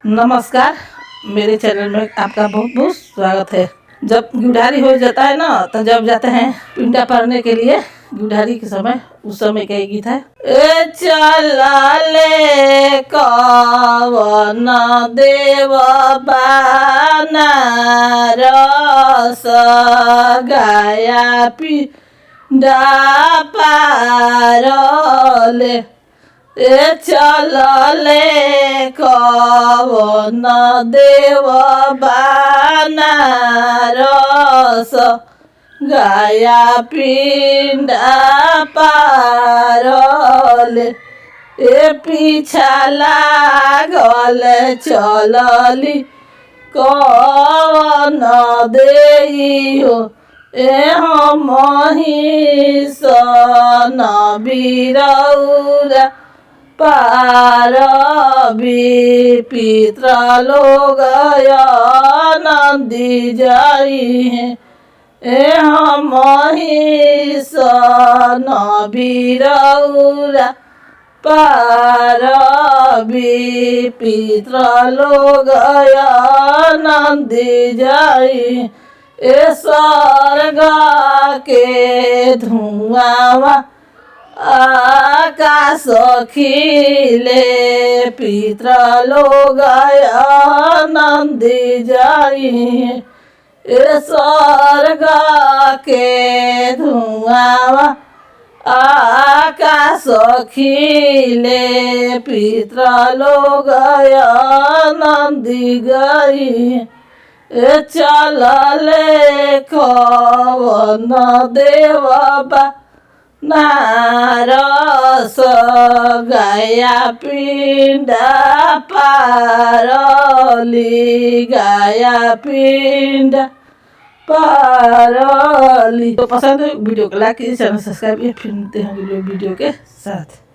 नमस्कार, मेरे चैनल में आपका बहुत बहुत स्वागत है। जब गुढ़ारी हो जाता है ना, तो जब जाते हैं पिंडा भरने के लिए गुढ़ारी के समय, उस समय का गीत है। ए चला ले कवन देव बनारस गया पिंडा पारले। ए चलले कवन देव बनारस गया पिंडा पारले। ए पीछा लागल चलली कवन देइयो। ए हम सन बीरौरा पारबी पित्र लोग नंदी जाई हैं। ए हम सन बीरौरा पारबी पित्र लोग नंदी जाई। ए स्वर्ग के धुआं आकाश खिले पित्र लोग नंदी जाई। ए स्वर्ग के धुआं आकाश खिले पित्र लोग नंदी गई। ए चलले कवन देव बनारस गया पिंडा पारली। गया पिंडा पारली। तो पसंद वीडियो को लाइक कीजिए, चैनल सब्सक्राइब कीजिए। फिर मिलते हैं वीडियो के साथ।